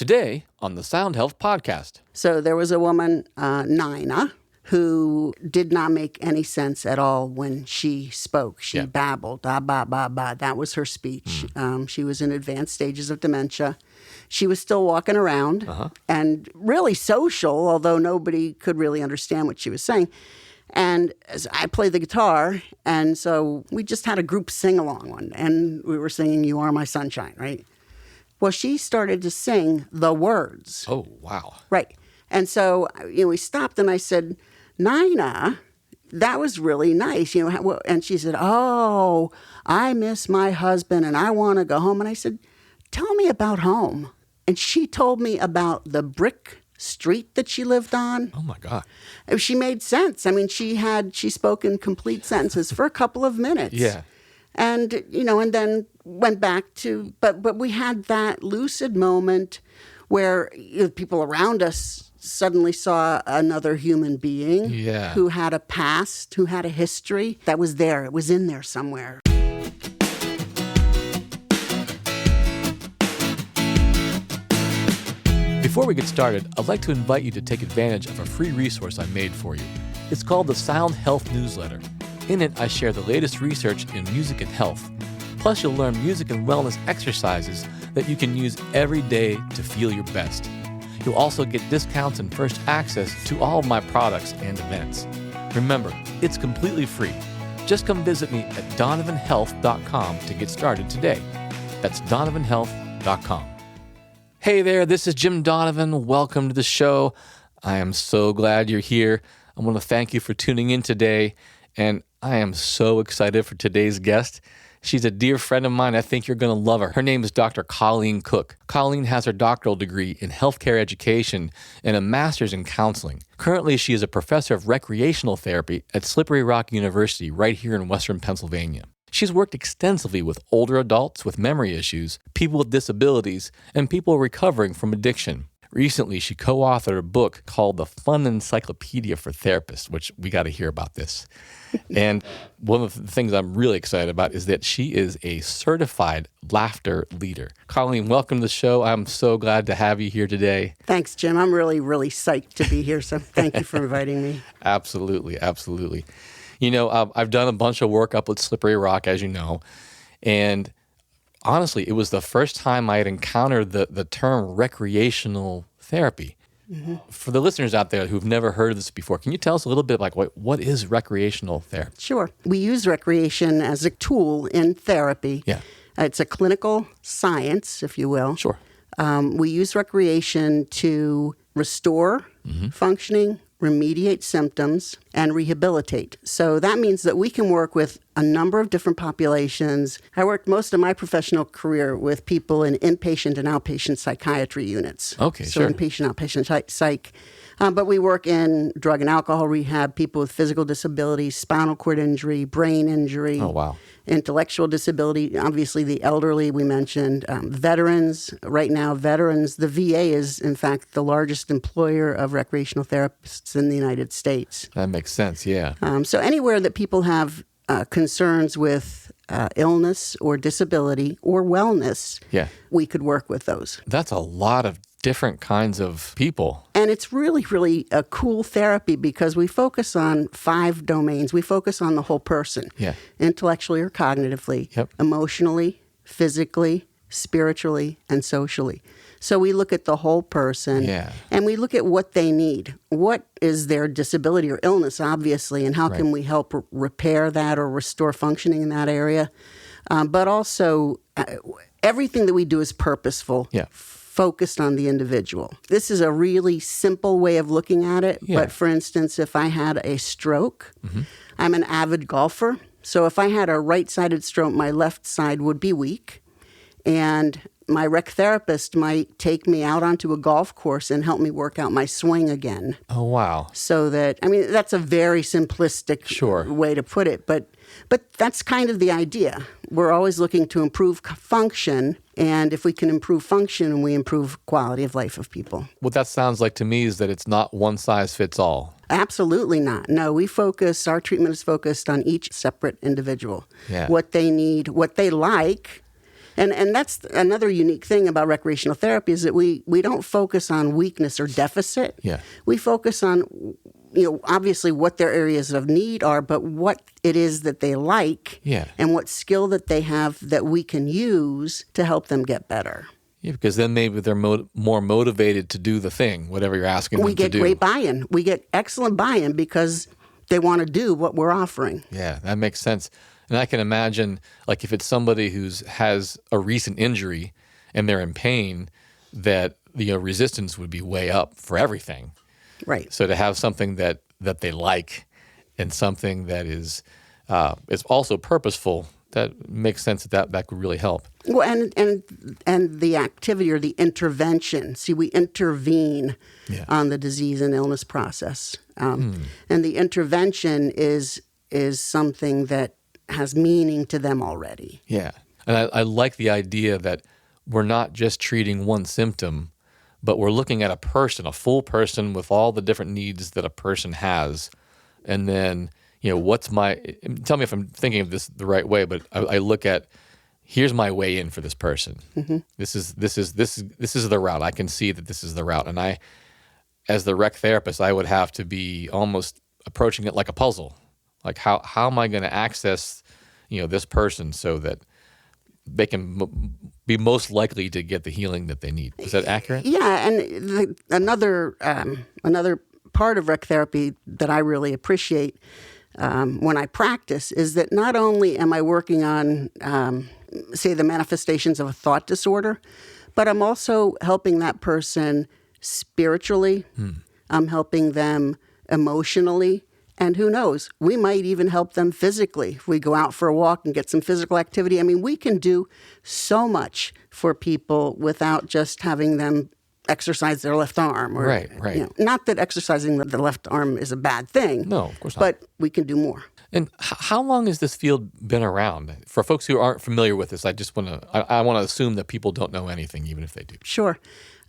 Today on the Sound Health Podcast. So there was a woman, Nina, who did not make any sense at all when she spoke. She babbled, ba, ba, ba. That was her speech. She was in advanced stages of dementia. She was still walking around and really social, although nobody could really understand what she was saying. And as I played the guitar, and so we just had a group sing-along one, and we were singing You Are My Sunshine, right? Well, she started to sing the words. Oh, wow. Right. And so, we stopped and I said, Nina, that was really nice. And she said, oh, I miss my husband and I want to go home. And I said, tell me about home. And she told me about the brick street that she lived on. Oh, my God. She made sense. I mean, she spoke in complete sentences for a couple of minutes. Yeah. And, and then went back to, but we had that lucid moment where people around us suddenly saw another human being who had a past, who had a history that was there. It was in there somewhere. Before we get started, I'd like to invite you to take advantage of a free resource I made for you. It's called the Sound Health Newsletter. In it, I share the latest research in music and health. Plus, you'll learn music and wellness exercises that you can use every day to feel your best. You'll also get discounts and first access to all of my products and events. Remember, it's completely free. Just come visit me at donovanhealth.com to get started today. That's donovanhealth.com. Hey there, this is Jim Donovan. Welcome to the show. I am so glad you're here. I want to thank you for tuning in today, and I am so excited for today's guest. She's a dear friend of mine. I think you're going to love her. Her name is Dr. Colleen Cook. Colleen has her doctoral degree in healthcare education and a master's in counseling. Currently, she is a professor of recreational therapy at Slippery Rock University right here in Western Pennsylvania. She's worked extensively with older adults with memory issues, people with disabilities, and people recovering from addiction. Recently, she co-authored a book called the Fun Encyclopedia for Therapists, which we got to hear about this. And one of the things I'm really excited about is that she is a certified laughter leader. Colleen, welcome to the show. I'm so glad to have you here today. Thanks, Jim. I'm really, really psyched to be here, so thank you for inviting me. Absolutely, absolutely. I've done a bunch of work up at Slippery Rock, as you know, and honestly, it was the first time I had encountered the term recreational therapy. Mm-hmm. For the listeners out there who've never heard of this before, can you tell us a little bit like what is recreational therapy? Sure. We use recreation as a tool in therapy. Yeah. It's a clinical science, if you will. Sure. We use recreation to restore functioning, remediate symptoms, and rehabilitate. So that means that we can work with a number of different populations. I worked most of my professional career with people in inpatient and outpatient psychiatry units. Okay, so sure. Inpatient, outpatient psych. But we work in drug and alcohol rehab, people with physical disabilities, spinal cord injury, brain injury. Oh, wow. Intellectual disability, obviously the elderly we mentioned, veterans. Right now, veterans, the VA is, in fact, the largest employer of recreational therapists in the United States. That makes sense, yeah. So anywhere that people have concerns with illness or disability or wellness, we could work with those. That's a lot of different kinds of people. And it's really, really a cool therapy because we focus on 5 domains. We focus on the whole person, intellectually or cognitively, emotionally, physically, spiritually, and socially. So we look at the whole person and we look at what they need. What is their disability or illness, obviously, and how can we help repair that or restore functioning in that area? But also, everything that we do is purposeful. Focused on the individual. This is a really simple way of looking at it. But for instance, if I had a stroke, I'm an avid golfer. So if I had a right-sided stroke, my left side would be weak. And my rec therapist might take me out onto a golf course and help me work out my swing again. Oh, wow. So that, that's a very simplistic way to put it. But that's kind of the idea. We're always looking to improve function. And if we can improve function, we improve quality of life of people. What that sounds like to me is that it's not one size fits all. Absolutely not. No, our treatment is focused on each separate individual. What they need, what they like, And that's another unique thing about recreational therapy is that we don't focus on weakness or deficit. Yeah. We focus on, obviously what their areas of need are, but what it is that they like and what skill that they have that we can use to help them get better. Yeah, because then maybe they're more motivated to do the thing, whatever you're asking them to do. We get great buy-in. We get excellent buy-in because they want to do what we're offering. Yeah, that makes sense. And I can imagine, like, if it's somebody who has a recent injury and they're in pain, that the resistance would be way up for everything. Right. So to have something that they like and something that is also purposeful, that makes sense that could really help. Well, and the activity or the intervention. See, we intervene on the disease and illness process, and the intervention is something that has meaning to them already. Yeah, and I like the idea that we're not just treating one symptom, but we're looking at a person, a full person with all the different needs that a person has, and then tell me if I'm thinking of this the right way, but I look at, here's my way in for this person. Mm-hmm. This is the route. I can see that this is the route. And I, as the rec therapist, I would have to be almost approaching it like a puzzle. Like how am I going to access, this person so that they can be most likely to get the healing that they need. Is that accurate? Yeah, and another part of rec therapy that I really appreciate when I practice is that not only am I working on, say, the manifestations of a thought disorder, but I'm also helping that person spiritually. I'm helping them emotionally. And who knows, we might even help them physically. If we go out for a walk and get some physical activity, I mean, we can do so much for people without just having them exercise their left arm. Or, right. Not that exercising the left arm is a bad thing. No, of course not. But we can do more. And how long has this field been around? For folks who aren't familiar with this, I want to assume that people don't know anything, even if they do. Sure.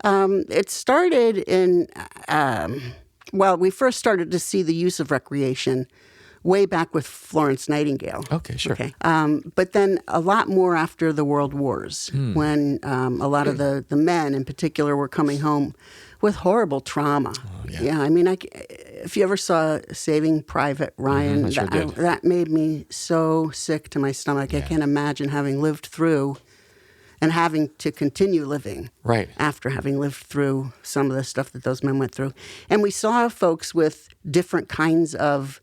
It started in, we first started to see the use of recreation way back with Florence Nightingale. Okay, sure. Okay. But then a lot more after the World Wars, when a lot of the men in particular were coming home with horrible trauma. Oh, yeah, I mean, if you ever saw Saving Private Ryan, I sure did. That made me so sick to my stomach. Yeah. I can't imagine having lived through and having to continue living after having lived through some of the stuff that those men went through. And we saw folks with different kinds of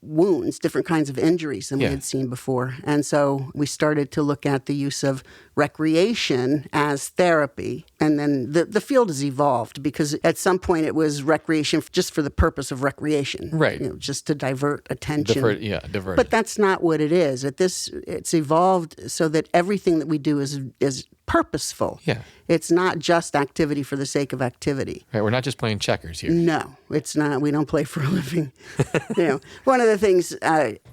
wounds, different kinds of injuries than we had seen before. And so we started to look at the use of recreation as therapy. And then the field has evolved because at some point it was recreation just for the purpose of recreation. Right. Just to divert attention. Divert. But that's not what it is. It's evolved so that everything that we do is purposeful. Yeah. It's not just activity for the sake of activity. Right. We're not just playing checkers here. No, it's not. We don't play for a living. One of the things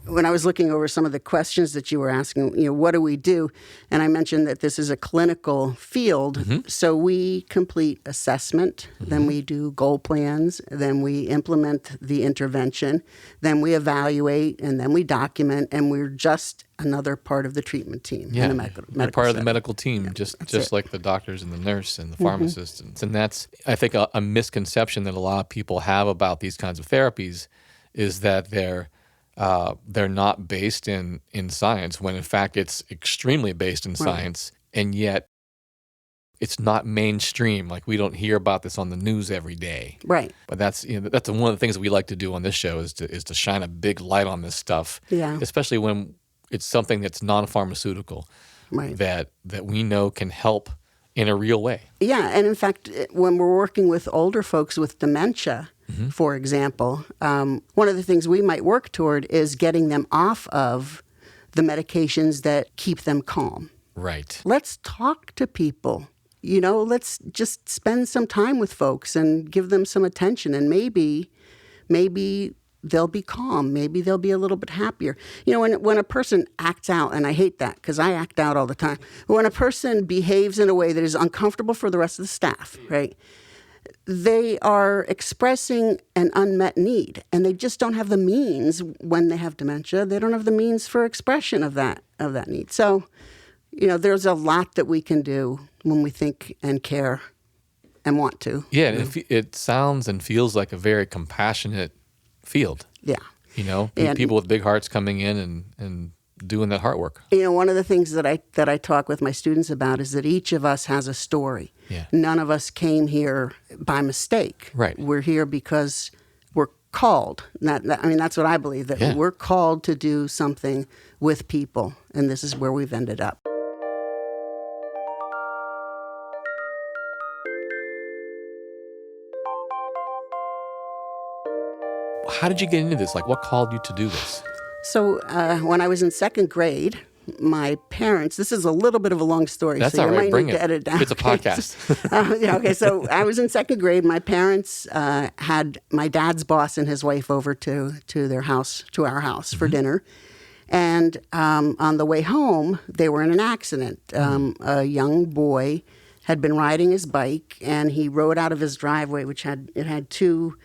when I was looking over some of the questions that you were asking, what do we do? And I mentioned that this is a clinical field. Mm-hmm. So we complete assessment, then we do goal plans, then we implement the intervention, then we evaluate, and then we document, and we're just another part of the treatment team. Yeah, in medical you're part of the setting. medical team, just like the doctors and the nurse and the pharmacist. And that's, I think, a misconception that a lot of people have about these kinds of therapies is that they're not based in science, when in fact it's extremely based in science, and yet it's not mainstream. Like, we don't hear about this on the news every day. Right. But that's one of the things that we like to do on this show is to shine a big light on this stuff. Yeah. Especially when it's something that's non-pharmaceutical, that we know can help in a real way. Yeah, and in fact, when we're working with older folks with dementia, for example, one of the things we might work toward is getting them off of the medications that keep them calm. Right. Let's talk to people. Let's just spend some time with folks and give them some attention, and maybe they'll be calm. Maybe they'll be a little bit happier. When a person acts out, and I hate that because I act out all the time. When a person behaves in a way that is uncomfortable for the rest of the staff, right? They are expressing an unmet need, and they just don't have the means when they have dementia. They don't have the means for expression of that need. So, there's a lot that we can do when we think and care and want to. Yeah, and it sounds and feels like a very compassionate field. Yeah. People with big hearts coming in and doing that heart work. One of the things that I talk with my students about is that each of us has a story. Yeah. None of us came here by mistake. Right. We're here because we're called. That's what I believe, that we're called to do something with people, and this is where we've ended up. How did you get into this? Like, what called you to do this? So when I was in second grade, my parents, this is a little bit of a long story. That's so all you right, might bring need it. To edit down. It's a podcast. So I was in second grade. My parents had my dad's boss and his wife over to their house, to our house for dinner. And on the way home, they were in an accident. A young boy had been riding his bike, and he rode out of his driveway, which had two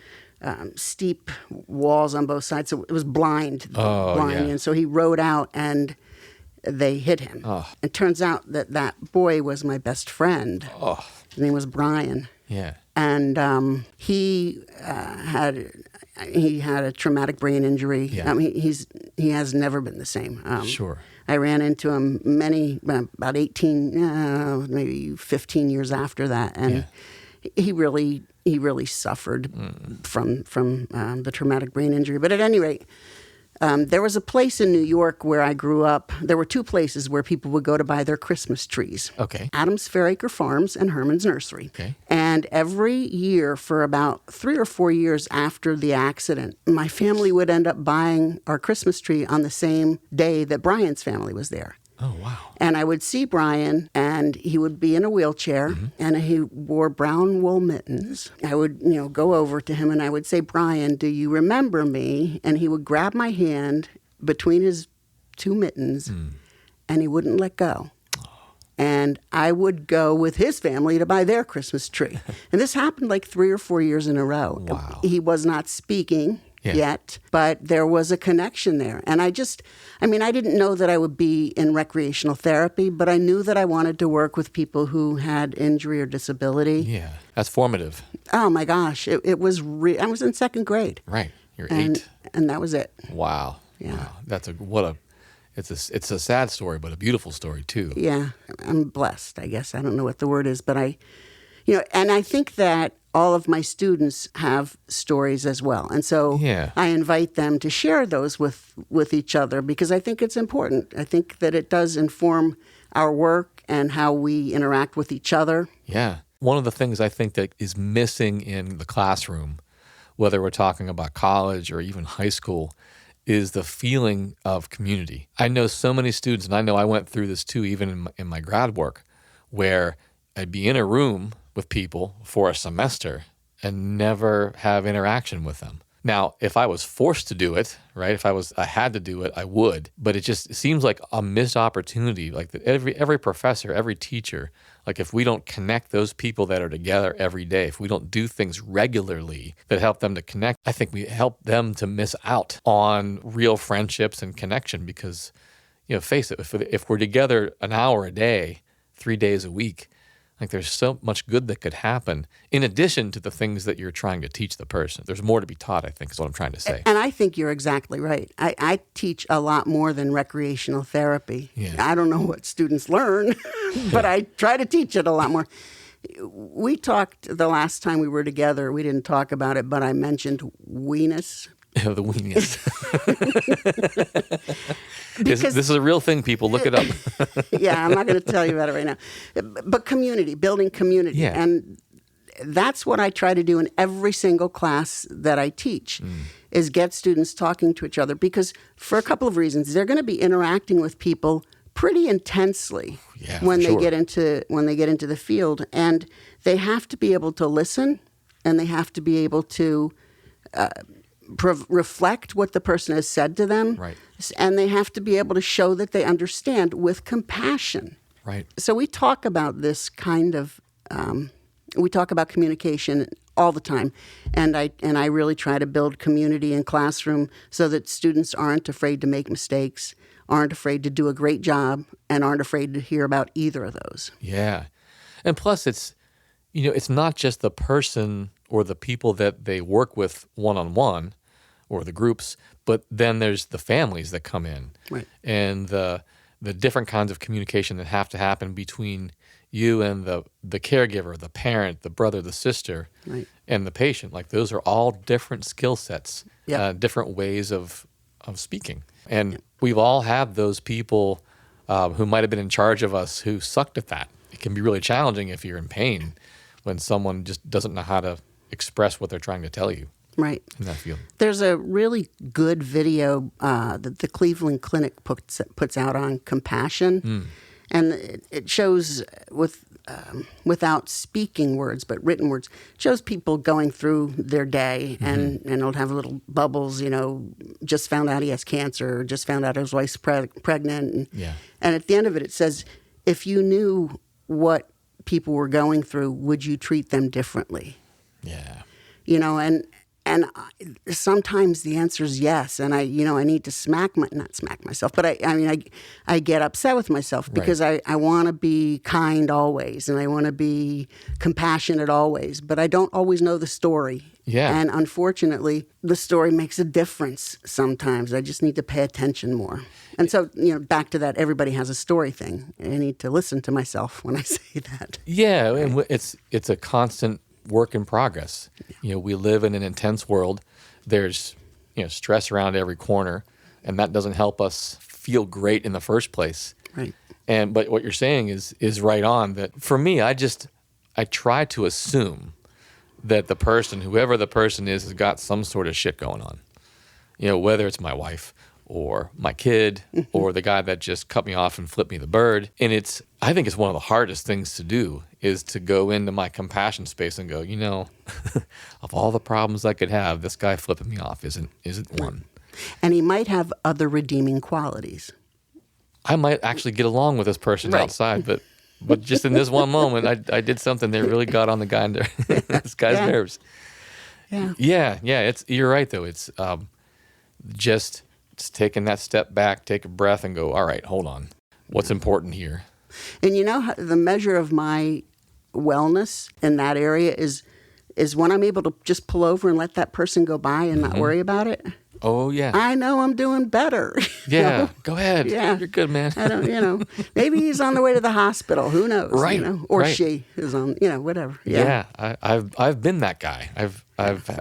steep walls on both sides, so it was blind. And so he rode out, and they hit him. It turns out that boy was my best friend. His name was Brian. Yeah. And he had a traumatic brain injury. Yeah. He has never been the same. Sure. I ran into him about 18, maybe 15 years after that, and he really suffered from the traumatic brain injury. But at any rate, there was a place in New York where I grew up. There were two places where people would go to buy their Christmas trees. Okay. Adams Fairacre Farms and Herman's Nursery. Okay. And every year for about 3 or 4 years after the accident, my family would end up buying our Christmas tree on the same day that Brian's family was there. Oh, wow. And I would see Brian, and he would be in a wheelchair, and he wore brown wool mittens. I would, go over to him, and I would say, "Brian, do you remember me?" And he would grab my hand between his two mittens, and he wouldn't let go. And I would go with his family to buy their Christmas tree. And this happened like 3 or 4 years in a row. Wow. He was not speaking yet, but there was a connection there. And I didn't know that I would be in recreational therapy, but I knew that I wanted to work with people who had injury or disability. Yeah, that's formative. Oh my gosh, it was I was in second grade. Right, you're 8. And that was it. Wow. Yeah. Wow. It's a sad story, but a beautiful story too. Yeah, I'm blessed, I guess. I don't know what the word is, but and I think that all of my students have stories as well. And so I invite them to share those with each other because I think it's important. I think that it does inform our work and how we interact with each other. Yeah. One of the things I think that is missing in the classroom, whether we're talking about college or even high school, is the feeling of community. I know so many students, and I know I went through this too, even in my grad work, where I'd be in a room with people for a semester and never have interaction with them. Now, if I was forced to do it, right? If I had to do it, I would. But it seems like a missed opportunity. Like every professor, every teacher, like if we don't connect those people that are together every day, if we don't do things regularly that help them to connect, I think we help them to miss out on real friendships and connection. Because, face it, if we're together an hour a day, 3 days a week, like there's so much good that could happen in addition to the things that you're trying to teach the person. There's more to be taught, I think, is what I'm trying to say. And I think you're exactly right. I teach a lot more than recreational therapy. Yeah. I don't know what students learn, but I try to teach it a lot more. We talked the last time we were together, we didn't talk about it, but I mentioned weenus. The weeniest. This is a real thing, people. Look it up. Yeah, I'm not going to tell you about it right now. But community, building community. Yeah. And that's what I try to do in every single class that I teach, is get students talking to each other. Because for a couple of reasons, they're going to be interacting with people pretty intensely when they get into the field. And they have to be able to listen, and they have to be able to reflect what the person has said to them. Right. And they have to be able to show that they understand with compassion. Right. So we talk about this kind of, we talk about communication all the time. And I really try to build community in classroom so that students aren't afraid to make mistakes aren't afraid to do a great job and aren't afraid to hear about either of those. Yeah. And plus it's not just the person or the people that they work with one-on-one or the groups, but then there's the families that come in. Right. And the different kinds of communication that have to happen between you and the caregiver, the parent, the brother, the sister, right. and the patient. Like those are all different skill sets, different ways of speaking. And we've all had those people who might have been in charge of us who sucked at that. It can be really challenging if you're in pain when someone just doesn't know how to express what they're trying to tell you. Right. In that field. There's a really good video that the Cleveland Clinic puts out on compassion. And it shows without speaking words, but written words, shows people going through their day and it'll have little bubbles, just found out he has cancer, just found out his wife's pregnant. And at the end of it, it says, if you knew what people were going through, would you treat them differently? Yeah. And sometimes the answer is yes, and I need to not smack myself, but I get upset with myself because I want to be kind always, and I want to be compassionate always, but I don't always know the story. Yeah. And unfortunately, the story makes a difference sometimes. I just need to pay attention more. And so, back to that, everybody has a story thing. I need to listen to myself when I say that. Yeah, and it's a constant work in progress. We live in an intense world. There's stress around every corner, and that doesn't help us feel great in the first place. Right. But what you're saying is right on. That for me, I try to assume that the person, whoever the person is, has got some sort of shit going on. Whether it's my wife or my kid or the guy that just cut me off and flipped me the bird. And I think it's one of the hardest things to do is to go into my compassion space and go, of all the problems I could have, this guy flipping me off isn't one. And he might have other redeeming qualities. I might actually get along with this person outside, but just in this one moment, I did something that really got on the guy this guy's nerves. Yeah. You're right though. It's just taking that step back, take a breath, and go, all right, hold on. What's important here? And the measure of my wellness in that area is when I'm able to just pull over and let that person go by and not worry about it. Oh, yeah. I know I'm doing better. Yeah, go ahead. Yeah. You're good, man. I don't, maybe he's on the way to the hospital. Who knows? Right. Or she is on, whatever. Yeah. I've been that guy.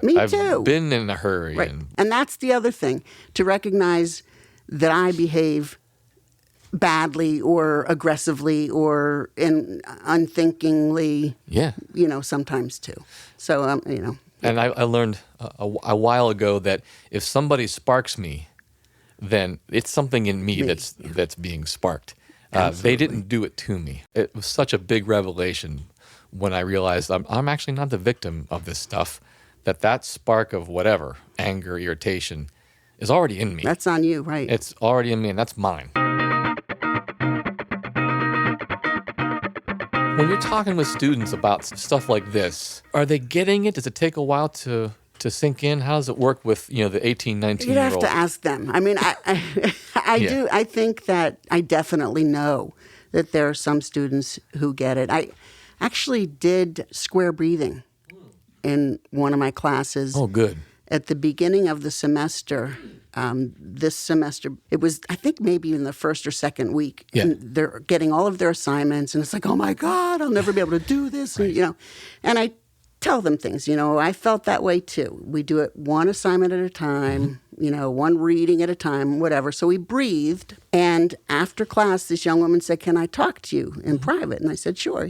Me too. Been in a hurry. Right. And that's the other thing, to recognize that I behave badly or aggressively or unthinkingly. Yeah. Sometimes too. So, And I learned a while ago that if somebody sparks me, then it's something in me that's being sparked. They didn't do it to me. It was such a big revelation when I realized I'm actually not the victim of this stuff, that spark of whatever, anger, irritation, is already in me. That's on you, right? It's already in me, and that's mine. When you're talking with students about stuff like this, are they getting it? Does it take a while to sink in? How does it work with, the 18, 19-year-olds? You'd have to ask them. I mean, I do. I think that I definitely know that there are some students who get it. I actually did square breathing in one of my classes. Oh, good. At the beginning of the semester, this semester, it was, I think, maybe in the first or second week. Yeah. And they're getting all of their assignments, and it's like, oh, my God, I'll never be able to do this. Right. And I tell them things. I felt that way, too. We do it one assignment at a time, one reading at a time, whatever. So we breathed, and after class, this young woman said, can I talk to you in private? And I said, sure.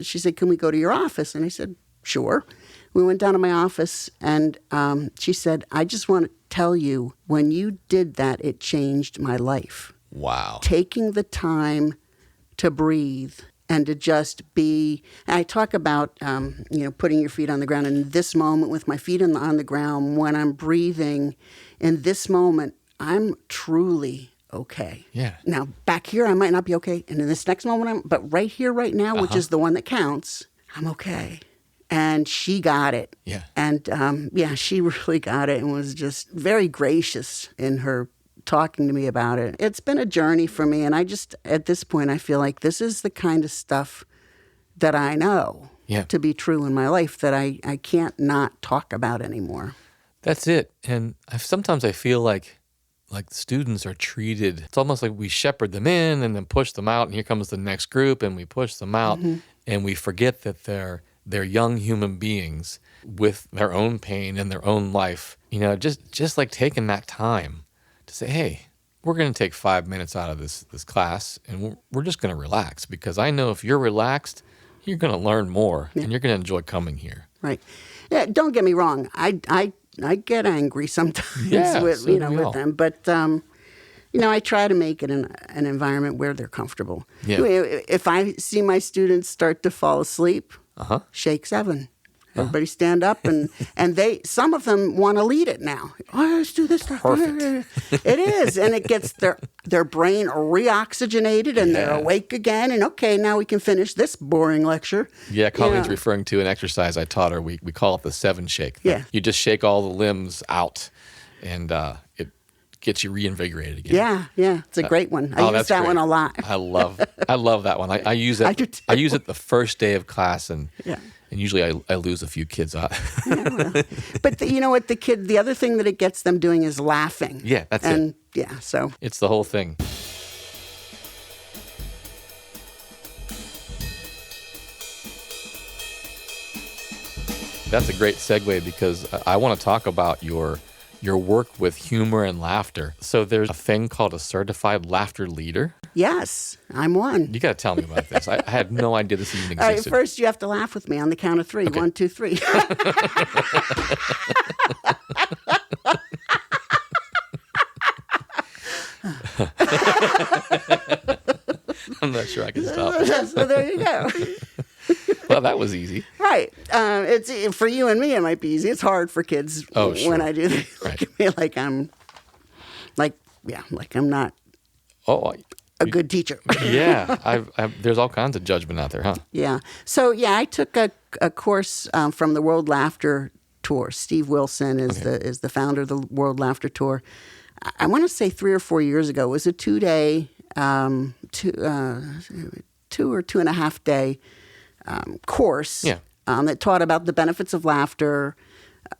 She said, can we go to your office? And I said, sure. We went down to my office, and she said, I just want to tell you, when you did that, it changed my life. Wow. Taking the time to breathe and to just be, and I talk about, putting your feet on the ground. In this moment, with my feet on the ground, when I'm breathing, in this moment, I'm truly okay. Yeah. Now, back here, I might not be okay. And in this next moment, but right here, right now, which is the one that counts, I'm okay. And she got it. Yeah. And, she really got it and was just very gracious in her talking to me about it. It's been a journey for me, and I just, at this point, I feel like this is the kind of stuff that I know to be true in my life that I can't not talk about anymore. That's it. And sometimes I feel like students are treated, it's almost like we shepherd them in and then push them out, and here comes the next group, and we push them out, and we forget that they're young human beings with their own pain and their own life. You know, just like taking that time to say, hey, we're going to take 5 minutes out of this class, and we're just going to relax, because I know if you're relaxed, you're going to learn more, and you're going to enjoy coming here. Right. Yeah, don't get me wrong. I get angry sometimes with them, but I try to make it an environment where they're comfortable. Yeah. If I see my students start to fall asleep, shake 7. Everybody stand up, and some of them want to lead it now. Oh, let's do this stuff. Perfect. It is, and it gets their brain reoxygenated, and they're awake again. And okay, now we can finish this boring lecture. Yeah, Colleen's referring to an exercise I taught her. We call it the 7 shake. Yeah, you just shake all the limbs out, and it gets you reinvigorated again. Yeah, it's a great one. I use that one a lot. I love that one. I use it. I use it the first day of class, and usually I lose a few kids out. But you know what? The other thing that it gets them doing is laughing. Yeah, that's it. And so it's the whole thing. That's a great segue, because I want to talk about your work with humor and laughter. So there's a thing called a certified laughter leader. Yes, I'm one. You got to tell me about this. I had no idea this even existed. All right, first you have to laugh with me on the count of 3. Okay. 1, 2, 3. I'm not sure I can stop. So there you go. Well, that was easy. Right. It's for you and me, it might be easy. It's hard for kids when I do. They look at me like I'm not a good teacher. Yeah. There's all kinds of judgment out there, huh? Yeah. So, I took a course from the World Laughter Tour. Steve Wilson is the founder of the World Laughter Tour. I want to say 3 or 4 years ago. It was a 2-day, 2 or 2.5 day course that taught about the benefits of laughter,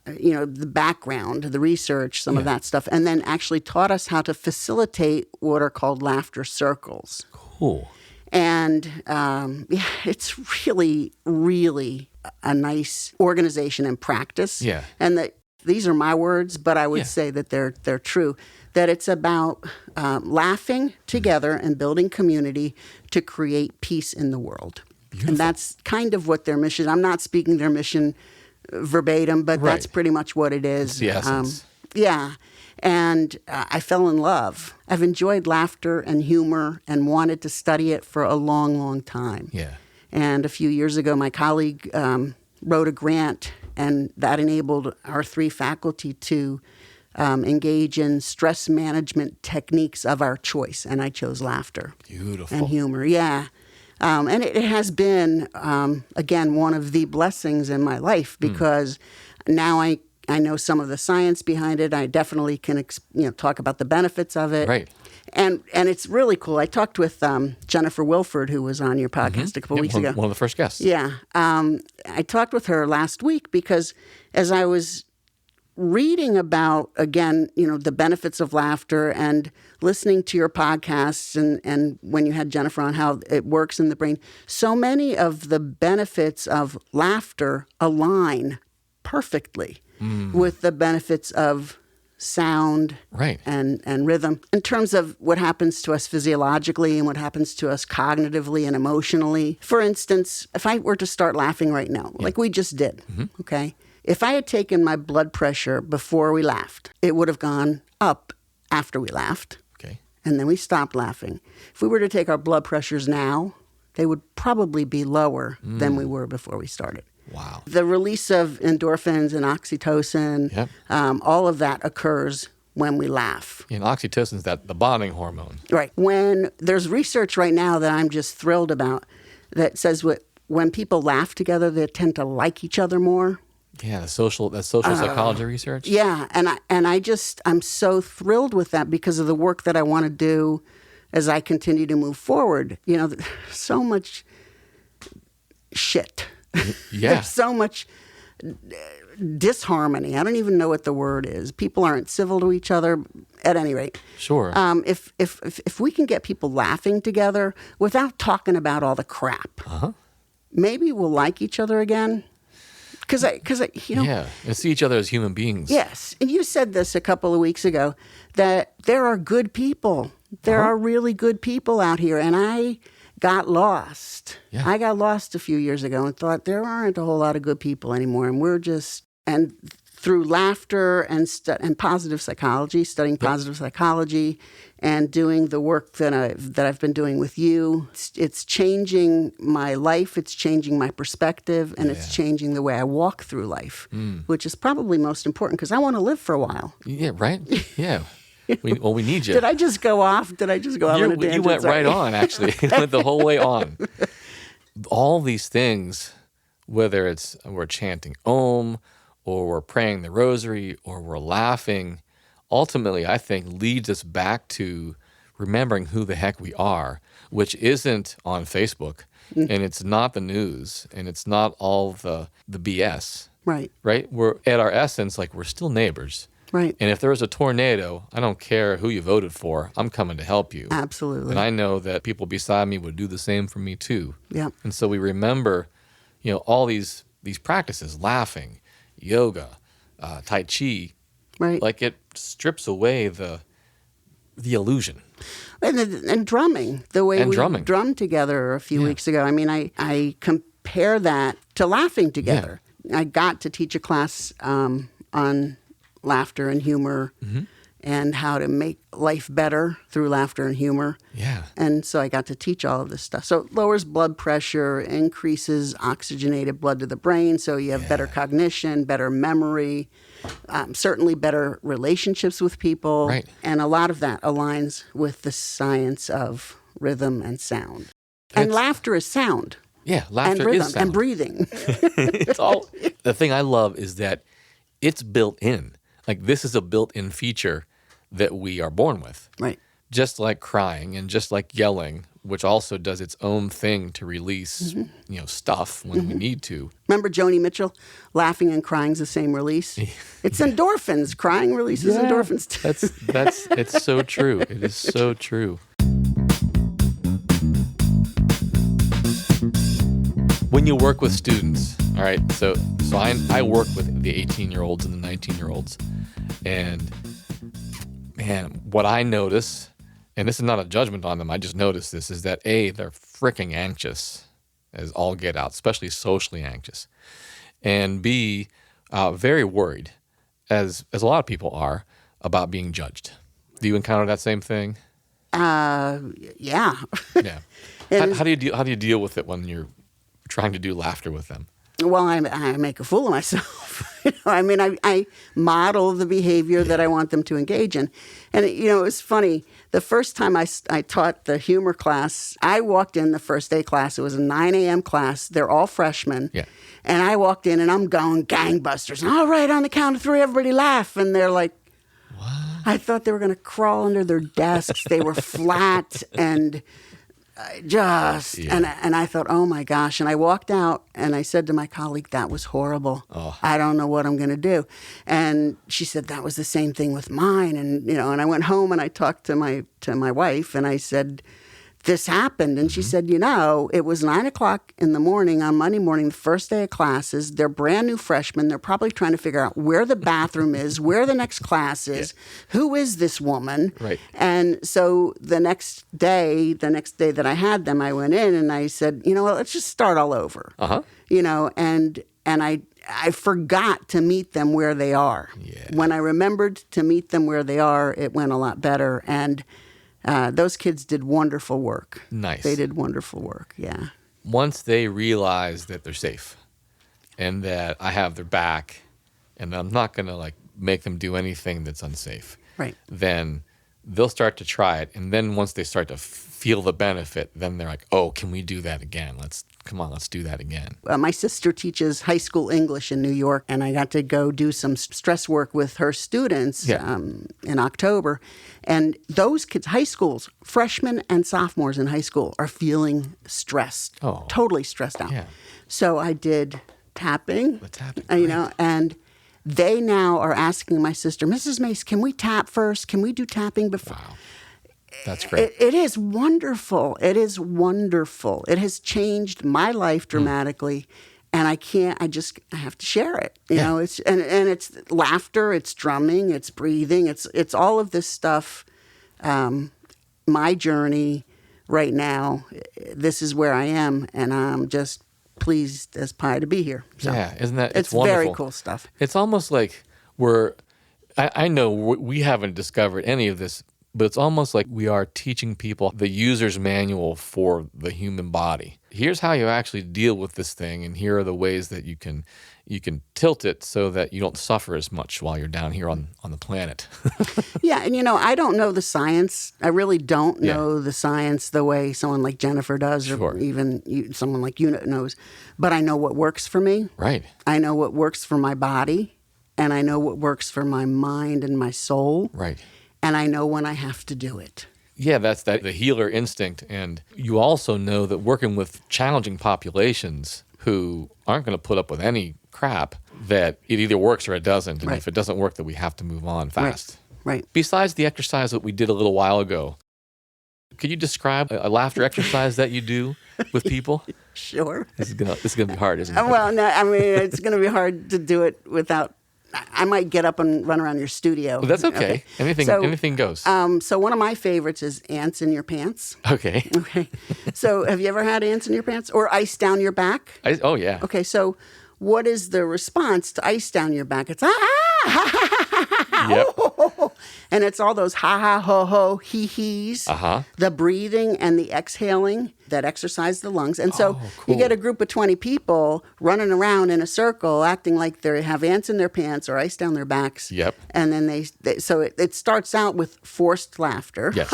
the background, the research, some of that stuff, and then actually taught us how to facilitate what are called laughter circles. Cool. And it's really, really a nice organization and practice. Yeah. And these are my words, but I would say that they're true. That it's about laughing together and building community to create peace in the world. Beautiful. And that's kind of what their mission is. I'm not speaking their mission verbatim, but that's pretty much what it is. It's the essence. And I fell in love. I've enjoyed laughter and humor and wanted to study it for a long, long time. Yeah. And a few years ago, my colleague wrote a grant, and that enabled our 3 faculty to engage in stress management techniques of our choice. And I chose laughter. Beautiful. And humor, and it has been, again, one of the blessings in my life, because now I know some of the science behind it. I definitely can talk about the benefits of it. Right. And it's really cool. I talked with Jennifer Wilford, who was on your podcast a couple weeks ago. One of the first guests. Yeah. I talked with her last week because as I was reading about, again, the benefits of laughter and listening to your podcasts and when you had Jennifer on, how it works in the brain, so many of the benefits of laughter align perfectly with the benefits of sound and rhythm in terms of what happens to us physiologically and what happens to us cognitively and emotionally. For instance, if I were to start laughing right now, like we just did, okay? If I had taken my blood pressure before we laughed, it would have gone up after we laughed. Okay. And then we stopped laughing. If we were to take our blood pressures now, they would probably be lower than we were before we started. Wow. The release of endorphins and oxytocin, all of that occurs when we laugh. And oxytocin's the bonding hormone. Right. When there's research right now that I'm just thrilled about that says when people laugh together, they tend to like each other more. Yeah, the social psychology research. Yeah, I'm so thrilled with that because of the work that I want to do as I continue to move forward. So much shit. Yeah. There's so much disharmony. I don't even know what the word is. People aren't civil to each other. At any rate, sure. If we can get people laughing together without talking about all the crap, maybe we'll like each other again. Because yeah, and see each other as human beings. Yes, and you said this a couple of weeks ago that there are good people. There are really good people out here, and I got lost. Yeah. I got lost a few years ago and thought there aren't a whole lot of good people anymore, and through laughter and positive psychology, studying positive psychology, and doing the work that I've been doing with you, it's changing my life, it's changing my perspective, and it's changing the way I walk through life, which is probably most important because I want to live for a while. Yeah, right? Yeah. We need you. Did I just go off? On a tangent? You went right on, actually. You went the whole way on. All these things, whether it's we're chanting Om, or we're praying the rosary, or we're laughing, ultimately, I think, leads us back to remembering who the heck we are, which isn't on Facebook, and it's not the news, and it's not all the BS. Right. Right? We're at our essence, like we're still neighbors. Right. And if there was a tornado, I don't care who you voted for, I'm coming to help you. Absolutely. And I know that people beside me would do the same for me too. Yeah. And so we remember, all these practices, laughing, yoga, Tai Chi, right? Like it strips away the illusion. And drumming, the way we drummed together a few weeks ago. I mean, I compare that to laughing together. Yeah. I got to teach a class on laughter and humor and how to make life better through laughter and humor. Yeah. And so I got to teach all of this stuff. So it lowers blood pressure, increases oxygenated blood to the brain, so you have better cognition, better memory, certainly better relationships with people. Right. And a lot of that aligns with the science of rhythm and sound. And laughter is sound. Yeah, laughter and rhythm is sound. And breathing. It's all. The thing I love is that it's built in. Like this is a built-in feature that we are born with. Right. Just like crying and just like yelling, which also does its own thing to release, stuff when we need to. Remember Joni Mitchell? Laughing and crying's the same release. It's endorphins. Crying releases endorphins too. It's so true. It is so true. When you work with students, all right, so I work with the 18-year-olds and the 19-year-olds, and man, what I notice, and this is not a judgment on them, I just notice this, is that A, they're freaking anxious as all get out, especially socially anxious, and B, very worried, as a lot of people are, about being judged. Do you encounter that same thing? Yeah. Yeah. How do you deal with it when you're trying to do laughter with them? Well, I make a fool of myself. I model the behavior that I want them to engage in. And, it was funny. The first time I taught the humor class, I walked in the first day class. It was a 9 a.m. class. They're all freshmen. Yeah. And I walked in and I'm going gangbusters. All right, on the count of 3, everybody laugh. And they're like, what? I thought they were going to crawl under their desks. They were flat and... and I thought, oh my gosh. And I walked out and I said to my colleague, that was horrible. Oh. I don't know what I'm going to do. And she said, that was the same thing with mine. And, and I went home and I talked to my wife and I said, this happened. And she said, it was 9 o'clock in the morning on Monday morning, the first day of classes. They're brand new freshmen. They're probably trying to figure out where the bathroom is, where the next class is, who is this woman? Right. And so the next day that I had them, I went in and I said, let's just start all over. Uh-huh. And I forgot to meet them where they are. Yeah. When I remembered to meet them where they are, it went a lot better. And those kids did wonderful work. Nice. They did wonderful work, yeah. Once they realize that they're safe and that I have their back and I'm not going to make them do anything that's unsafe, right? Then they'll start to try it. And then once they start to feel the benefit, then they're like, oh, can we do that again? Let's do that again. My sister teaches high school English in New York, and I got to go do some stress work with her students in October. And those kids, high schools, freshmen and sophomores in high school, are feeling stressed, totally stressed out. Yeah. So I did tapping, right. And they now are asking my sister, Mrs. Mace, can we tap first? Can we do tapping before? Wow. That's great. It is wonderful. It is wonderful. It has changed my life dramatically, and I have to share it. You know, it's and it's laughter, it's drumming, it's breathing, it's all of this stuff. My journey right now, this is where I am, and I'm just pleased as pie to be here. So isn't that it's wonderful. very cool stuff. It's almost like I know we haven't discovered any of this, but it's almost like we are teaching people the user's manual for the human body. Here's how you actually deal with this thing, and here are the ways that you can tilt it so that you don't suffer as much while you're down here on the planet. Yeah, and I don't know the science. I really don't know the science the way someone like Jennifer does, or even someone like you knows. But I know what works for me. Right. I know what works for my body, and I know what works for my mind and my soul. Right. And I know when I have to do it. Yeah, that's the healer instinct. And you also know that working with challenging populations who aren't going to put up with any crap, that it either works or it doesn't. And if it doesn't work, that we have to move on fast. Right. Besides the exercise that we did a little while ago, could you describe a laughter exercise that you do with people? Sure. This is gonna be hard, isn't it? Well, no, I mean, it's going to be hard to do it without. I might get up and run around your studio. Well, that's okay. Anything goes. So one of my favorites is ants in your pants. Okay. Okay. So have you ever had ants in your pants or ice down your back? Oh, yeah. Okay, so what is the response to ice down your back? It's ha Yep. ho, ho, ho. And it's all those ha ha ho ho he he's, the breathing and the exhaling that exercise the lungs. And so you get a group of 20 people running around in a circle, acting like they have ants in their pants or ice down their backs. Yep. And then it starts out with forced laughter. Yes.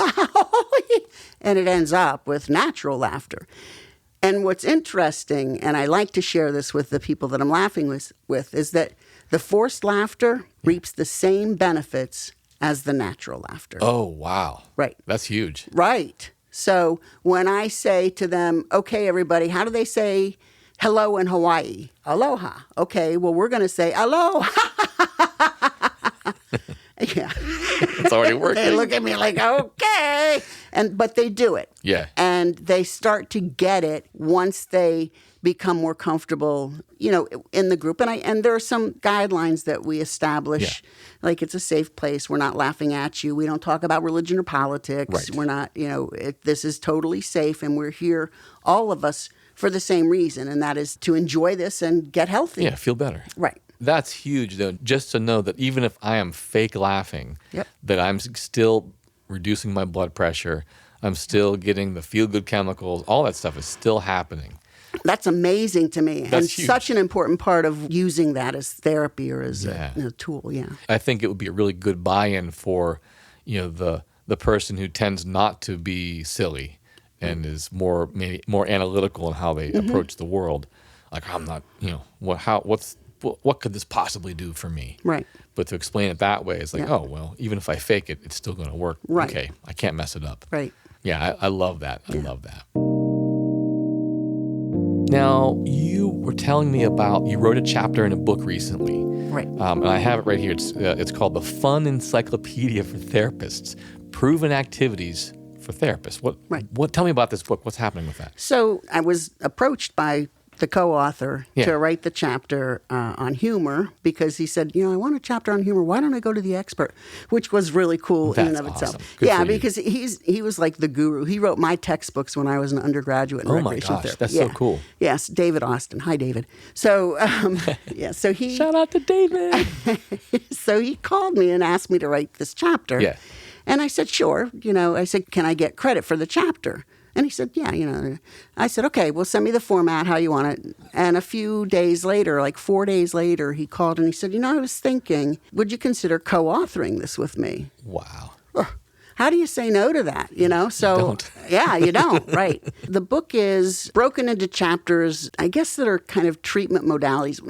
And it ends up with natural laughter. And what's interesting, and I like to share this with the people that I'm laughing with, is that the forced laughter reaps the same benefits as the natural laughter. Oh, wow. Right. That's huge. Right. So when I say to them, okay, everybody, how do they say hello in Hawaii? Aloha. Okay, well, we're going to say aloha. Yeah. It's already working. They look at me like, okay. But they do it. Yeah. And they start to get it once they become more comfortable, in the group. And there are some guidelines that we establish, like it's a safe place. We're not laughing at you. We don't talk about religion or politics. Right. We're not, this is totally safe. And we're here, all of us, for the same reason. And that is to enjoy this and get healthy. Yeah, feel better. Right. That's huge, though, just to know that even if I am fake laughing, that I'm still reducing my blood pressure, I'm still getting the feel-good chemicals, all that stuff is still happening. That's amazing to me. That's huge. Such an important part of using that as therapy or as a tool, I think it would be a really good buy-in for, the person who tends not to be silly and is more analytical in how they approach the world. Like, I'm not, what could this possibly do for me? Right. But to explain it that way is like, oh, well, even if I fake it, it's still going to work. Right. Okay, I can't mess it up. Right. Yeah, I love that. I love that. Now, you were telling me about, you wrote a chapter in a book recently. Right. And I have it right here. It's called the Fun Encyclopedia for Therapists, Proven Activities for Therapists. Tell me about this book. What's happening with that? So I was approached by the co-author to write the chapter on humor because he said, I want a chapter on humor. Why don't I go to the expert? Which was really cool in and of itself. Good because he was like the guru. He wrote my textbooks when I was an undergraduate in recreational therapy. That's so cool. Yes, David Austin. Hi, David. So, so he... Shout out to David. So he called me and asked me to write this chapter. Yeah. And I said, sure. I said, can I get credit for the chapter? And he said, yeah, I said, okay, well, send me the format, how you want it. And a few days later, like 4 days later, he called and he said, I was thinking, would you consider co-authoring this with me? Wow. how do you say no to that? So you don't. Yeah, you don't, right. The book is broken into chapters, I guess, that are kind of treatment modalities.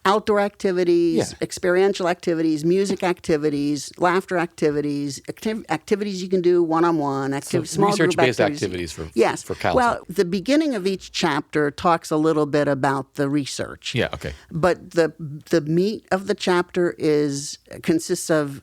Outdoor activities, experiential activities, music activities, laughter activities, activities you can do one-on-one, small group research-based activities for counseling. Well, the beginning of each chapter talks a little bit about the research. Yeah, okay. But the meat of the chapter consists of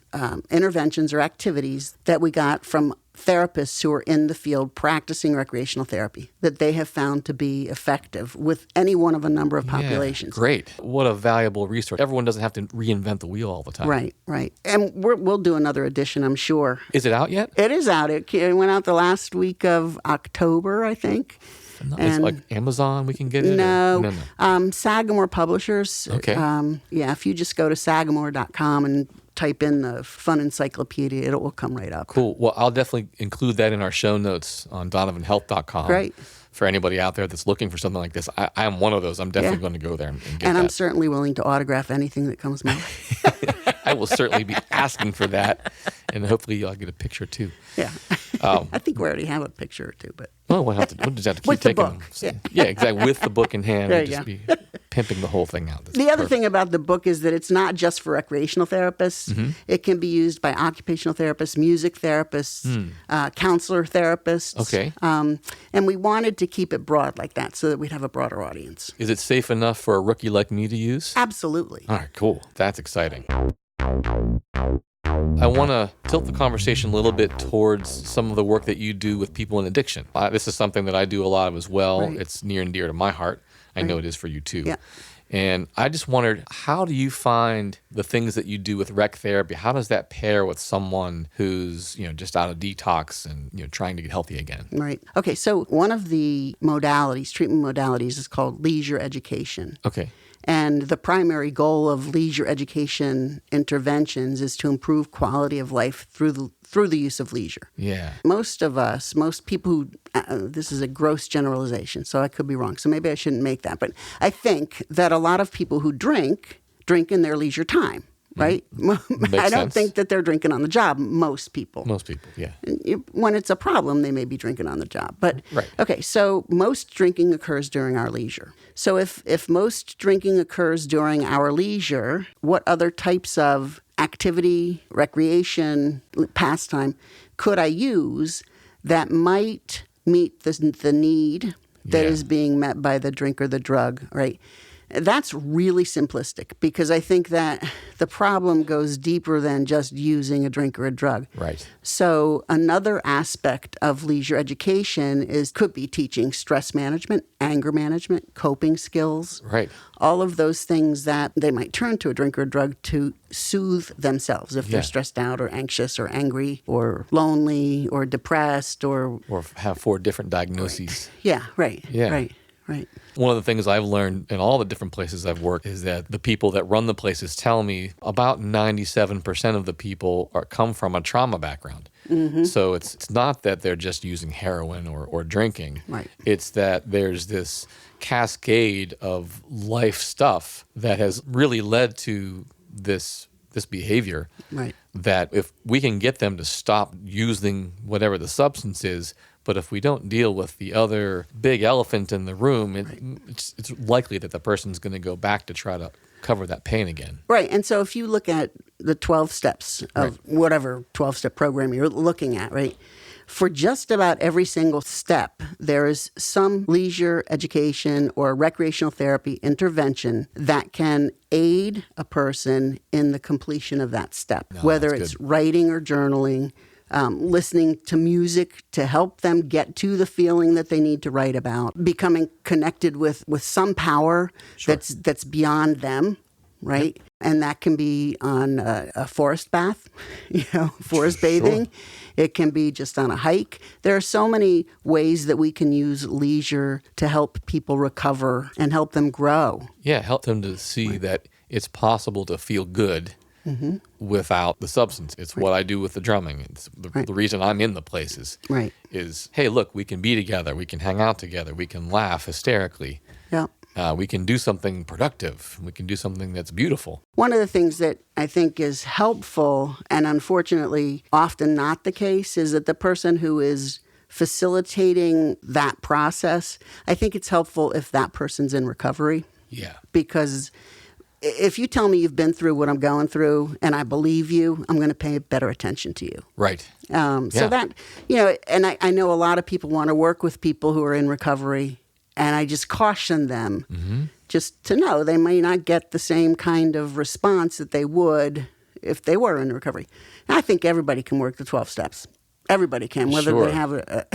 interventions or activities that we got from therapists who are in the field practicing recreational therapy that they have found to be effective with any one of a number of populations. Yeah, great. What a valuable resource. Everyone doesn't have to reinvent the wheel all the time. Right. And we'll do another edition, I'm sure. Is it out yet? It is out. It went out the last week of October, I think. It's like Amazon, we can get it? No. Sagamore Publishers. Okay. If you just go to sagamore.com and type in the Fun Encyclopedia, it will come right up. Cool. Well, I'll definitely include that in our show notes on donovanhealth.com. Great. For anybody out there that's looking for something like this. I am one of those. I'm definitely going to go there and get that. And I'm certainly willing to autograph anything that comes my way. I will certainly be asking for that, and hopefully I'll get a picture too. Yeah. I think we already have a picture or two, but... We'll just have to keep with the taking book. them. So, exactly. With the book in hand, There and you just be pimping the whole thing out. The other thing about the book is that it's not just for recreational therapists. Mm-hmm. It can be used by occupational therapists, music therapists, counselor therapists. Okay. And we wanted to keep it broad like that so that we'd have a broader audience. Is it safe enough for a rookie like me to use? Absolutely. All right, cool. That's exciting. I want to tilt the conversation a little bit towards some of the work that you do with people in addiction. This is something that I do a lot of as well. Right. It's near and dear to my heart. I know it is for you too. Yeah. And I just wondered, how do you find the things that you do with rec therapy? How does that pair with someone who's, just out of detox and, trying to get healthy again? Right. Okay. So one of the treatment modalities is called leisure education. Okay. And the primary goal of leisure education interventions is to improve quality of life through the use of leisure. Yeah. Most people who, this is a gross generalization, so I could be wrong, so maybe I shouldn't make that, but I think that a lot of people who drink in their leisure time. Right? I don't think that they're drinking on the job, most people. Most people, yeah. When it's a problem, they may be drinking on the job. But, right. Okay, so most drinking occurs during our leisure. So if most drinking occurs during our leisure, what other types of activity, recreation, pastime could I use that might meet the need that is being met by the drink or the drug, right? That's really simplistic because I think that the problem goes deeper than just using a drink or a drug. Right. So another aspect of leisure education could be teaching stress management, anger management, coping skills. Right. All of those things that they might turn to a drink or a drug to soothe themselves if they're stressed out or anxious or angry or lonely or depressed or have 4 different diagnoses. Right. Right. One of the things I've learned in all the different places I've worked is that the people that run the places tell me about 97% of the people come from a trauma background. Mm-hmm. So it's not that they're just using heroin or drinking. Right. It's that there's this cascade of life stuff that has really led to this behavior. Right. That if we can get them to stop using whatever the substance is, but if we don't deal with the other big elephant in the room, it's likely that the person's going to go back to try to cover that pain again. Right. And so if you look at the 12 steps of whatever 12-step program you're looking at, right, for just about every single step, there is some leisure education or recreational therapy intervention that can aid a person in the completion of that step, whether it's writing or journaling, listening to music to help them get to the feeling that they need to write about, becoming connected with some power that's beyond them, right? And that can be on a forest bath, forest bathing. It can be just on a hike. There are so many ways that we can use leisure to help people recover and help them grow. Yeah, help them to see that it's possible to feel good without the substance. It's what I do with the drumming. It's the reason I'm in the places is, hey, look, we can be together. We can hang out together. We can laugh hysterically. Yeah. We can do something productive. We can do something that's beautiful. One of the things that I think is helpful, and unfortunately often not the case, is that the person who is facilitating that process, I think it's helpful if that person's in recovery. Yeah. Because if you tell me you've been through what I'm going through and I believe you, I'm going to pay better attention to you. Right. So that, and I know a lot of people want to work with people who are in recovery, and I just caution them just to know they may not get the same kind of response that they would if they were in recovery. And I think everybody can work the 12 steps. Everybody can, whether they have a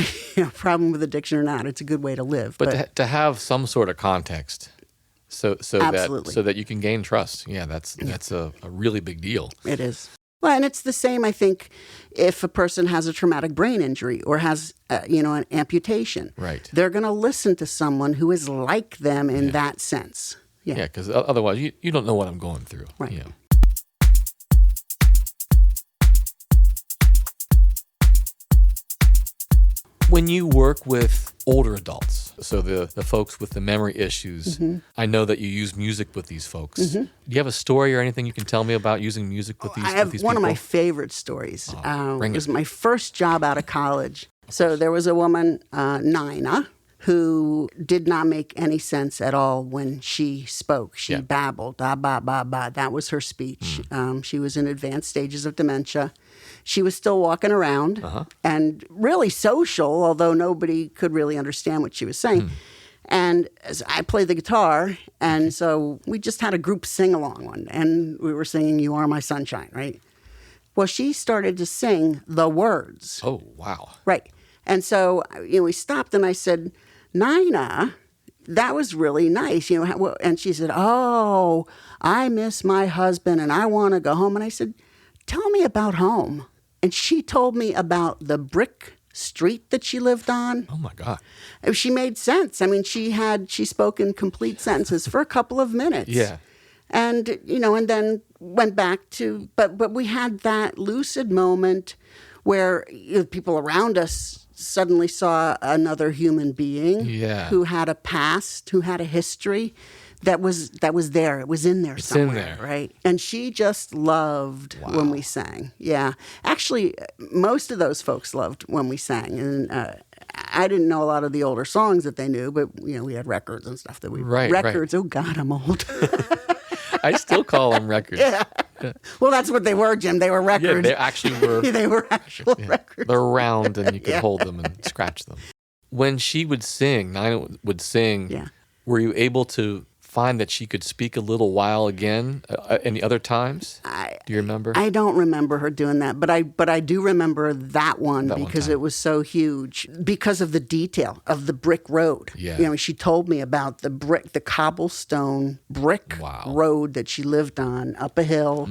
problem with addiction or not. It's a good way to live. But to have some sort of context so that you can gain trust. Yeah, that's a really big deal. It is. Well, and it's the same, I think, if a person has a traumatic brain injury or has, an amputation. Right. They're going to listen to someone who is like them in that sense. Yeah, because otherwise you don't know what I'm going through. Right. Yeah. When you work with older adults, so the folks with the memory issues, I know that you use music with these folks. Do you have a story or anything you can tell me about using music with these people? I have one of my favorite stories. It was my first job out of college. So there was a woman, Nina, who did not make any sense at all when she spoke. She babbled, ba, ba, ba. That was her speech. She was in advanced stages of dementia. She was still walking around and really social, although nobody could really understand what she was saying. And as I played the guitar, and so we just had a group sing-along one, and we were singing "You Are My Sunshine," right? Well, she started to sing the words. Oh, wow. Right. And so we stopped, and I said, "Nina, that was really nice." And she said, "Oh, I miss my husband, and I want to go home." And I said, "Tell me about home." And she told me about the brick street that she lived on. Oh, my God. She made sense. I mean, she spoke in complete sentences for a couple of minutes. Yeah. And, and then went back to, but we had that lucid moment where people around us suddenly saw another human being who had a past, who had a history. That was there. It was in there somewhere, in there. Right? And she just loved when we sang. Yeah. Actually, most of those folks loved when we sang. And I didn't know a lot of the older songs that they knew, but, we had records and stuff that we... Records. Right. Oh, God, I'm old. I still call them records. Yeah. Well, that's what they were, Jim. They were records. Yeah, they actually were. They were actual records. They're round and you could hold them and scratch them. When she would sing, Nina would sing, were you able to find that she could speak a little while again any other times? Do you remember? I don't remember her doing that, but I do remember that one because it was so huge because of the detail of the brick road. Yeah. She told me about the cobblestone brick road that she lived on up a hill.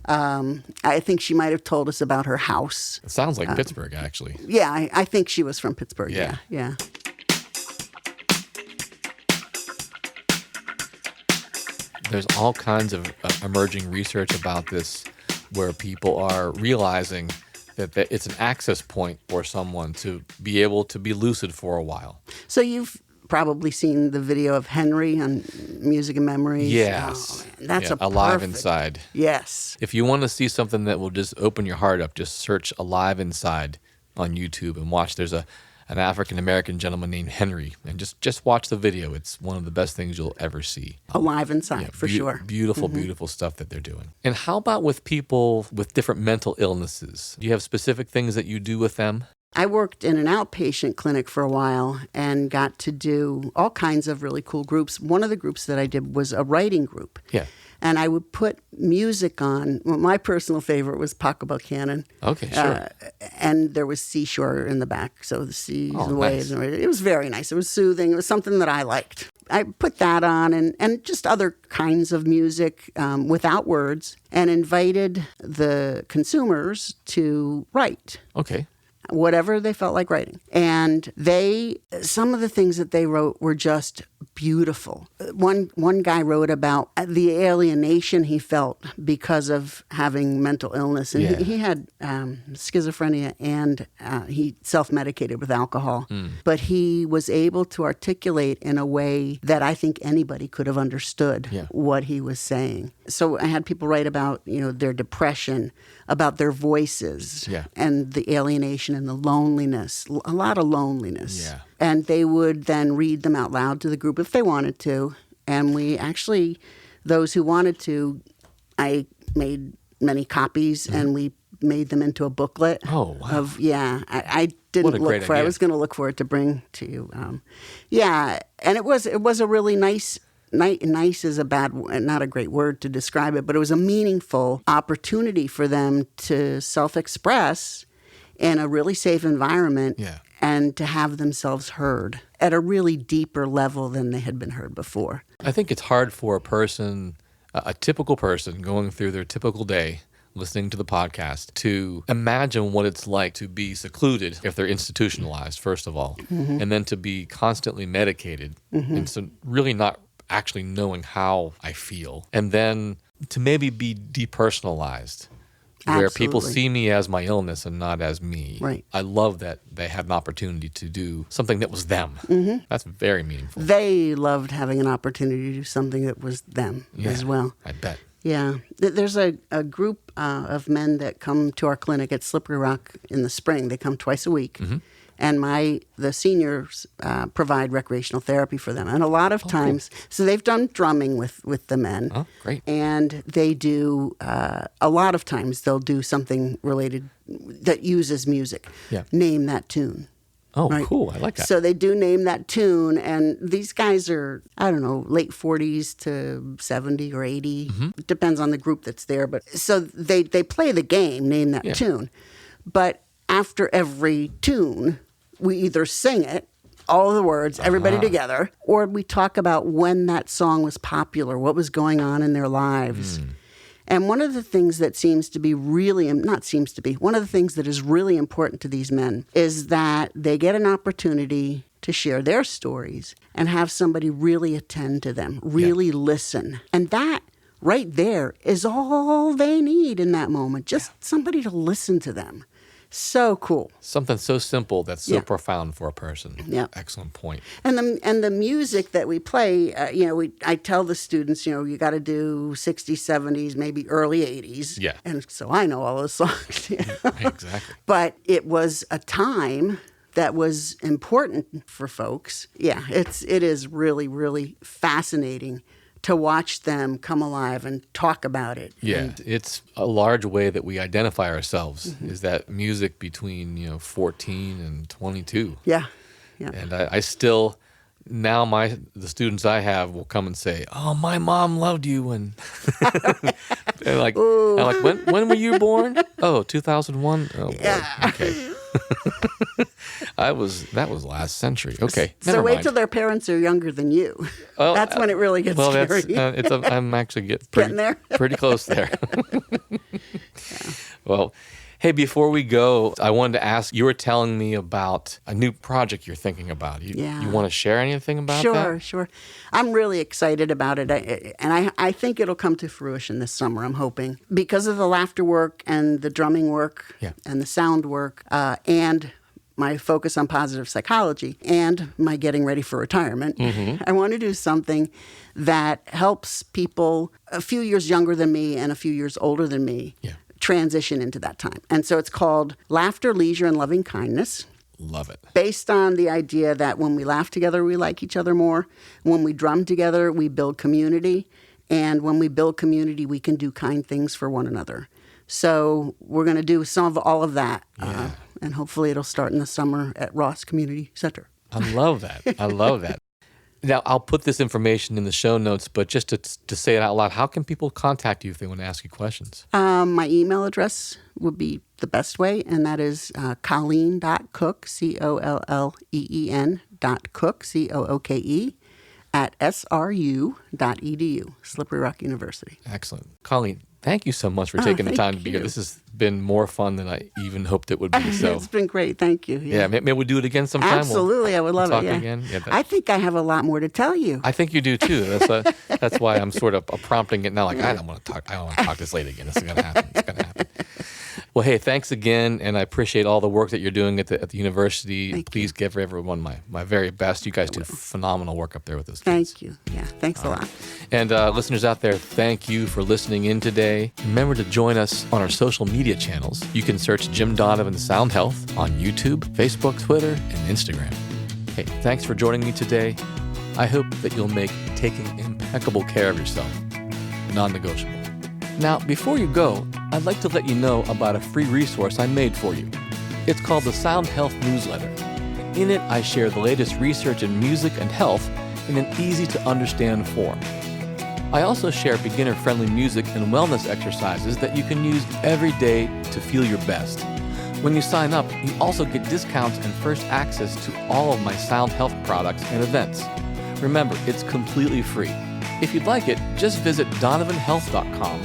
I think she might have told us about her house. It sounds like Pittsburgh, actually. Yeah, I think she was from Pittsburgh. Yeah. There's all kinds of emerging research about this where people are realizing that it's an access point for someone to be able to be lucid for a while. So you've probably seen the video of Henry on Music and Memories. Yes. Oh, man, that's Alive Inside. Yes. If you want to see something that will just open your heart up, just search Alive Inside on YouTube and watch. There's an African-American gentleman named Henry, and just watch the video. It's one of the best things you'll ever see. Alive Inside, for sure. Beautiful, beautiful stuff that they're doing. And how about with people with different mental illnesses? Do you have specific things that you do with them? I worked in an outpatient clinic for a while and got to do all kinds of really cool groups. One of the groups that I did was a writing group. Yeah. And I would put music on. Well, my personal favorite was Paco Buchanan. Okay, sure. And there was Seashore in the back, so the seas, the waves. Nice. It was very nice. It was soothing. It was something that I liked. I put that on and just other kinds of music without words and invited the consumers to write. Okay. Whatever they felt like writing. And some of the things that they wrote were just beautiful. One guy wrote about the alienation he felt because of having mental illness, and he had schizophrenia, and he self-medicated with alcohol. But he was able to articulate in a way that I think anybody could have understood what he was saying. So I had people write about their depression, about their voices, and the alienation and the loneliness, a lot of loneliness. Yeah. And they would then read them out loud to the group if they wanted to. And we actually, those who wanted to, I made many copies and we made them into a booklet. Oh, wow. I didn't look for it. I was going to look for it to bring to you. And it was a really nice is not a great word to describe it, but it was a meaningful opportunity for them to self-express in a really safe environment and to have themselves heard at a really deeper level than they had been heard before. I think it's hard for a person, a typical person going through their typical day, listening to the podcast, to imagine what it's like to be secluded if they're institutionalized, first of all, and then to be constantly medicated, and so really not actually knowing how I feel, and then to maybe be depersonalized. Where Absolutely. people see me as my illness and not as me. Right. I love that they had an opportunity to do something that was them. That's very meaningful. They loved having an opportunity to do something that was them as well. I bet. Yeah. There's a group of men that come to our clinic at Slippery Rock in the spring. They come twice a week. And the seniors provide recreational therapy for them. And a lot of times, so they've done drumming with the men. Oh, great. And they do, a lot of times they'll do something related that uses music. Yeah. Name that tune. Oh, right? Cool. I like that. So they do name that tune. And these guys are, I don't know, late 40s to 70 or 80. It depends on the group that's there. But so they play the game, name that tune. But after every tune, we either sing it, all the words, everybody together, or we talk about when that song was popular, what was going on in their lives. And one of the things that one of the things that is really important to these men is that they get an opportunity to share their stories and have somebody really attend to them, really listen. And that right there is all they need in that moment, just somebody to listen to them. So cool. Something so simple that's so profound for a person. Yeah. Excellent point. And the music that we play, I tell the students, you got to do 60s, 70s, maybe early 80s. Yeah. And so I know all those songs. Exactly. But it was a time that was important for folks. Yeah, it is really, really fascinating to watch them come alive and talk about it. Yeah, it's a large way that we identify ourselves is that music between 14 and 22. Yeah. And I still now the students I have will come and say, "Oh, my mom loved you," and I'm like, when were you born? Oh, 2001. Oh, yeah. Okay. That was last century. Okay. So wait till their parents are younger than you. Well, that's when it really gets scary. I'm actually getting there. Pretty close there. Well, hey, before we go, I wanted to ask, you were telling me about a new project you're thinking about. You want to share anything about that? Sure. I'm really excited about it. I think it'll come to fruition this summer, I'm hoping. Because of the laughter work and the drumming work and the sound work and my focus on positive psychology and my getting ready for retirement, I want to do something that helps people a few years younger than me and a few years older than me transition into that time. And so it's called Laughter, Leisure, and Loving Kindness. Love it. Based on the idea that when we laugh together, we like each other more. When we drum together, we build community. And when we build community, we can do kind things for one another. So we're going to do some of all of that. And hopefully it'll start in the summer at Ross Community Center. I love that. Now, I'll put this information in the show notes, but just to say it out loud, how can people contact you if they want to ask you questions? My email address would be the best way, and that is Colleen.Cooke, COLLEEN.Cooke, COOKE, at sru.edu, Slippery Rock University. Excellent. Colleen, thank you so much for taking the time to be here. This has been more fun than I even hoped it would be. So it's been great. Thank you. Yeah, maybe we'll do it again sometime. Absolutely. I would love talk it. Yeah. Again. Yeah, I think I have a lot more to tell you. I think you do too. That's why I'm sort of prompting it now. Like, I don't want to talk this late again. This is going to happen. It's going to happen. Well, hey, thanks again, and I appreciate all the work that you're doing at the university. Please give everyone my very best. You guys do phenomenal work up there with those kids. Thank you. Yeah, thanks a lot. And listeners out there, thank you for listening in today. Remember to join us on our social media channels. You can search Jim Donovan Sound Health on YouTube, Facebook, Twitter, and Instagram. Hey, thanks for joining me today. I hope that you'll make taking impeccable care of yourself non-negotiable. Now, before you go, I'd like to let you know about a free resource I made for you. It's called the Sound Health Newsletter. In it, I share the latest research in music and health in an easy-to-understand form. I also share beginner-friendly music and wellness exercises that you can use every day to feel your best. When you sign up, you also get discounts and first access to all of my sound health products and events. Remember, it's completely free. If you'd like it, just visit donovanhealth.com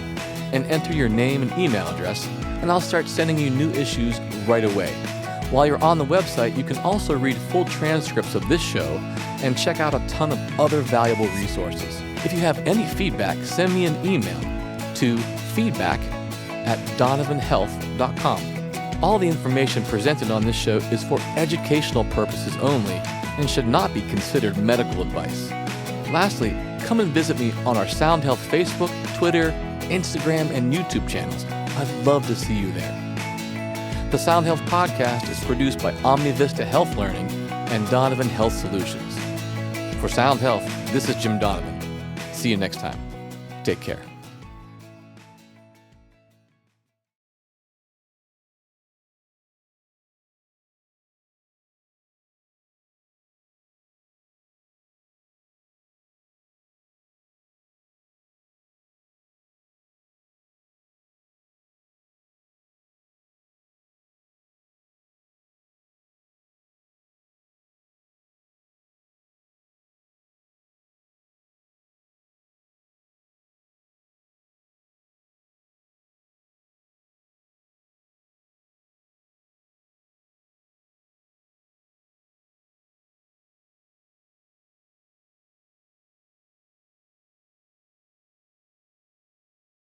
and enter your name and email address, and I'll start sending you new issues right away. While you're on the website, you can also read full transcripts of this show and check out a ton of other valuable resources. If you have any feedback, send me an email to feedback@donovanhealth.com. All the information presented on this show is for educational purposes only and should not be considered medical advice. Lastly, come and visit me on our Sound Health Facebook, Twitter, Instagram, and YouTube channels. I'd love to see you there. The Sound Health Podcast is produced by OmniVista Health Learning and Donovan Health Solutions. For Sound Health, this is Jim Donovan. See you next time. Take care.